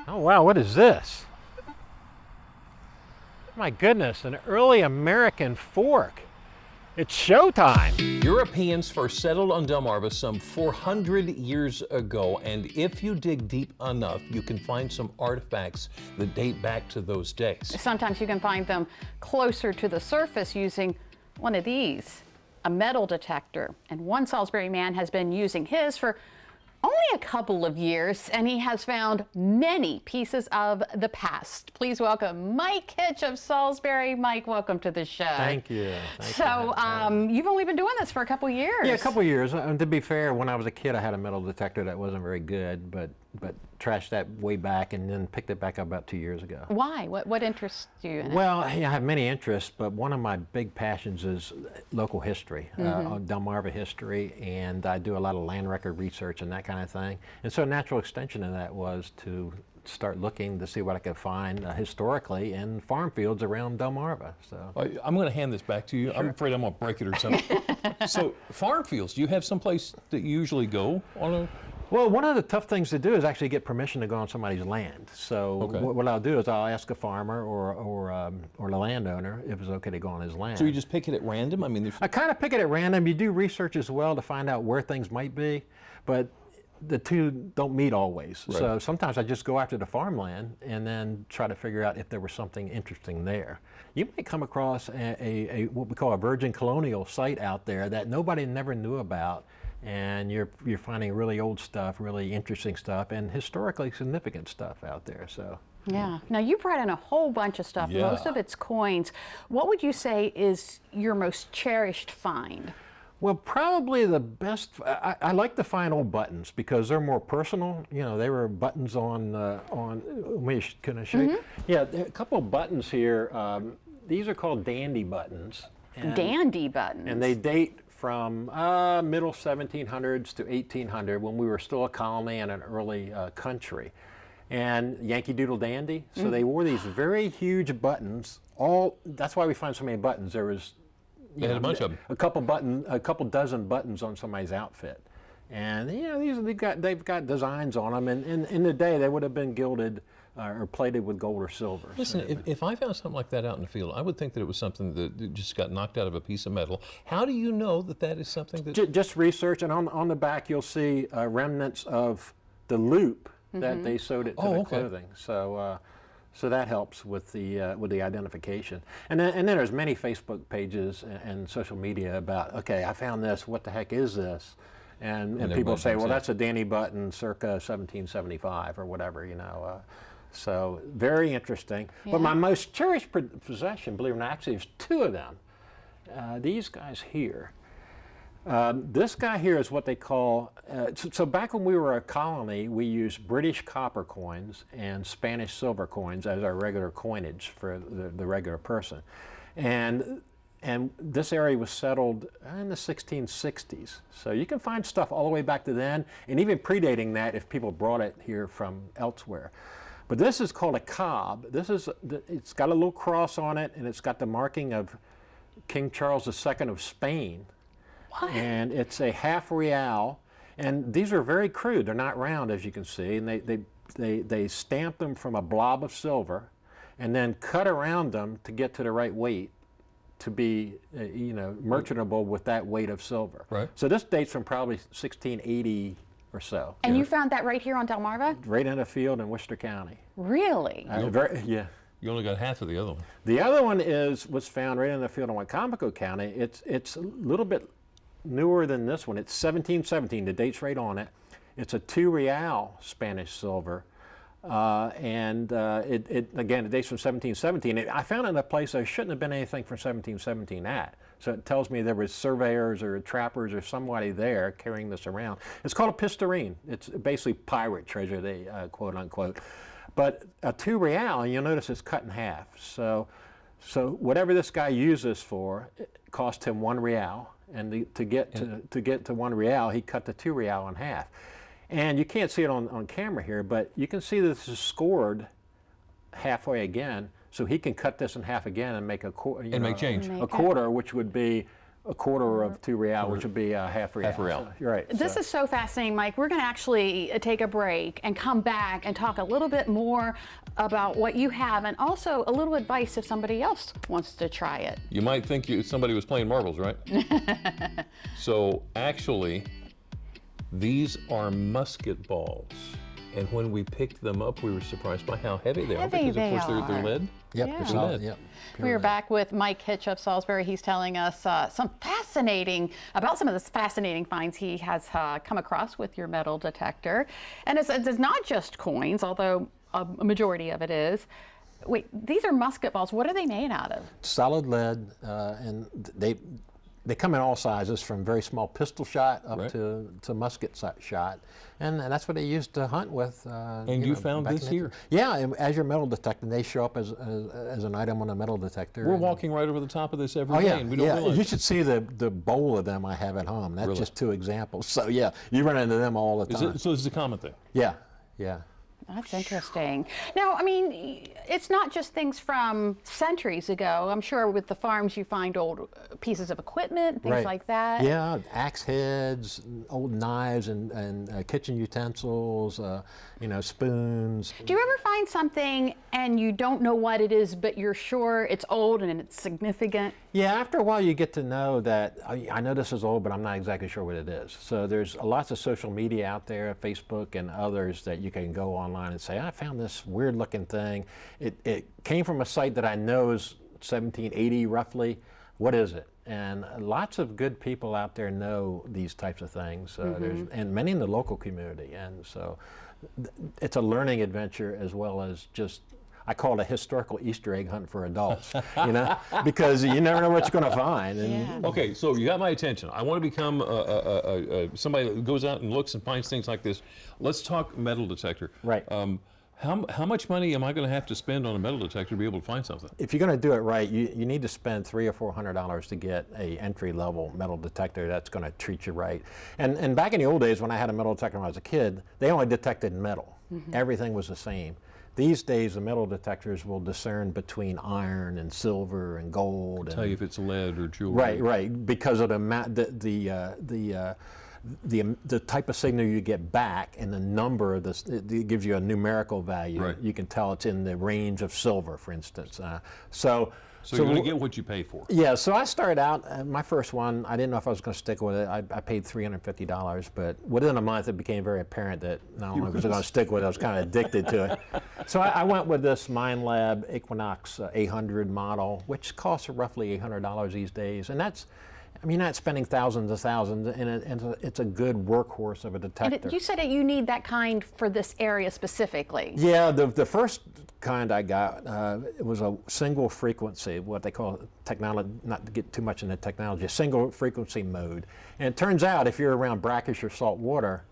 Oh wow, what is this? My goodness, an early American fork. It's showtime. Europeans first settled on Delmarva some 400 years ago, and if you dig deep enough, you can find some artifacts that date back to those days. Sometimes you can find them closer to the surface using one of these, a metal detector. And one Salisbury man has been using his for only a couple of years, and he has found many pieces of the past. Please welcome Mike Hitch of Salisbury. Mike, welcome to the show. Thank you. So you've only been doing this for a couple of years. Yeah, a couple of years. To be fair, when I was a kid, I had a metal detector that wasn't very good, but trashed that way back and then picked it back up about 2 years ago. Why? What interests you in it? Well, I have many interests, but one of my big passions is local history, Delmarva history, and I do a lot of land record research and that kind of thing. And so a natural extension of that was to start looking to see what I could find historically in farm fields around Delmarva. So I'm going to hand this back to you. Sure. I'm afraid I'm going to break it or something. So farm fields, do you have someplace that you usually go on a... Well, one of the tough things to do is actually get permission to go on somebody's land. So what I'll do is I'll ask a farmer or the landowner if it's okay to go on his land. So you just pick it at random? I mean, I kind of pick it at random. You do research as well to find out where things might be, but the two don't meet always. Right. So sometimes I just go after the farmland and then try to figure out if there was something interesting there. You might come across a what we call a virgin colonial site out there that nobody never knew about. And you're finding really old stuff, really interesting stuff, and historically significant stuff out there. So yeah. Now you brought in a whole bunch of stuff. Yeah. Most of it's coins. What would you say is your most cherished find? Well, probably the best. I like to find old buttons because they're more personal. You know, they were buttons on. Can I show you? Yeah, a couple of buttons here. These are called dandy buttons. Dandy buttons. And they date from middle 1700s to 1800 when we were still a colony and an early country. And Yankee Doodle Dandy, so they wore these very huge buttons. That's why we find so many buttons. There was they had a bunch of them. A couple dozen buttons on somebody's outfit. And they've got designs on them, and in the day they would have been gilded or plated with gold or silver. Listen, if I found something like that out in the field, I would think that it was something that just got knocked out of a piece of metal. How do you know that that is something that... Just research, and on the back you'll see remnants of the loop that they sewed it to the clothing. So that helps with the identification. And then there's many Facebook pages and social media about, okay, I found this, what the heck is this? And people say, well, that's a dandy button circa 1775 or whatever, you know. So very interesting. Yeah. But my most cherished possession, believe it or not, actually is two of them. These guys here. This guy here is what they call, so back when we were a colony, we used British copper coins and Spanish silver coins as our regular coinage for the regular person. And this area was settled in the 1660s. So you can find stuff all the way back to then, and even predating that if people brought it here from elsewhere. But this is called a cob. It's got a little cross on it, and it's got the marking of King Charles II of Spain. What? And it's a half real. And these are very crude. They're not round, as you can see. And they stamp them from a blob of silver and then cut around them to get to the right weight to be, merchantable with that weight of silver. Right. So this dates from probably 1680 or so. And you found that right here on Delmarva? Right in a field in Worcester County. Really? Yeah. You only got half of the other one. The other one was found right in the field in Wycomico County. It's a little bit newer than this one. It's 1717. The date's right on it. It's a 2 real Spanish silver. Again, it dates from 1717. I found it in a place there shouldn't have been anything from 1717 at. So it tells me there was surveyors or trappers or somebody there carrying this around. It's called a pistarine. It's basically pirate treasure, they quote unquote. But a 2 real, and you'll notice it's cut in half. So whatever this guy used this for, it cost him 1 real. And to get to 1 real, he cut the 2 real in half. And you can't see it on camera here, but you can see that this is scored halfway again, so he can cut this in half again and make a make change. A quarter, which would be a quarter of 2 real, which would be half real. Half a real. So, you're right. This is so fascinating, Mike. We're going to actually take a break and come back and talk a little bit more about what you have and also a little advice if somebody else wants to try it. You might think somebody was playing marbles, right? So actually, these are musket balls. And when we picked them up, we were surprised by how heavy they are, because of course they're lead. Yep, Yeah. they're solid. Yep. We are back with Mike Hitch of Salisbury. He's telling us some of the fascinating finds he has come across with your metal detector. And it's not just coins, although a majority of it is. Wait, these are musket balls. What are they made out of? Solid lead, and they come in all sizes, from very small pistol shot up to musket shot, and that's what they used to hunt with. And you found this here? Yeah, and as your metal detector, they show up as an item on a metal detector. We're walking right over the top of this every day, and we don't realize You should see the bowl of them I have at home. That's just 2 examples. So yeah, you run into them all the time. So this is a common thing? Yeah, yeah. That's interesting. Now, I mean, it's not just things from centuries ago. I'm sure with the farms you find old pieces of equipment, things like that. Yeah, axe heads, old knives, and kitchen utensils, spoons. Do you ever find something and you don't know what it is, but you're sure it's old and it's significant? Yeah, after a while you get to know that, I know this is old, but I'm not exactly sure what it is. So there's lots of social media out there, Facebook and others, that you can go online and say, I found this weird looking thing. It came from a site that I know is 1780 roughly. What is it? And lots of good people out there know these types of things. And many in the local community. And so it's a learning adventure, as well as just, I call it a historical Easter egg hunt for adults, because you never know what you're going to find. And Okay, so you got my attention. I want to become somebody that goes out and looks and finds things like this. Let's talk metal detector. Right. How much money am I going to have to spend on a metal detector to be able to find something? If you're going to do it right, you need to spend $300 or $400 to get a entry-level metal detector that's going to treat you right. And back in the old days, when I had a metal detector when I was a kid, they only detected metal. Everything was the same. These days, the metal detectors will discern between iron and silver and gold. Tell you if it's lead or jewelry. Right, because of the type of signal you get back and the number of this, it gives you a numerical value. Right. You can tell it's in the range of silver, for instance. So you're going to get what you pay for. Yeah, so I started out, my first one, I didn't know if I was going to stick with it. I paid $350, but within a month it became very apparent that not only was I going to stick with it, I was kind of addicted to it. So I went with this Minelab Equinox 800 model, which costs roughly $800 these days. And that's not spending thousands, and it's a good workhorse of a detector. And you said that you need that kind for this area specifically. Yeah, the first kind I got, it was a single frequency, what they call technology, not to get too much into technology, a single frequency mode. And it turns out if you're around brackish or salt water,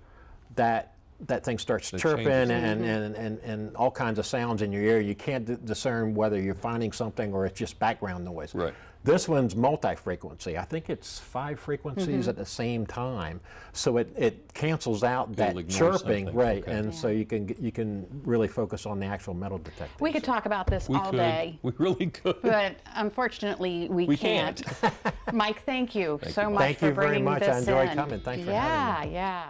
that thing starts chirping and all kinds of sounds in your ear. You can't discern whether you're finding something or it's just background noise. Right. This one's multi-frequency. I think it's 5 frequencies at the same time, so it cancels out that chirping, right? Okay. And so you can really focus on the actual metal detector. We could talk about this all day. We really could. But unfortunately, we can't. Mike, thank you so much for bringing this in. Thank you very much. I enjoyed coming. Thanks for having me. Yeah.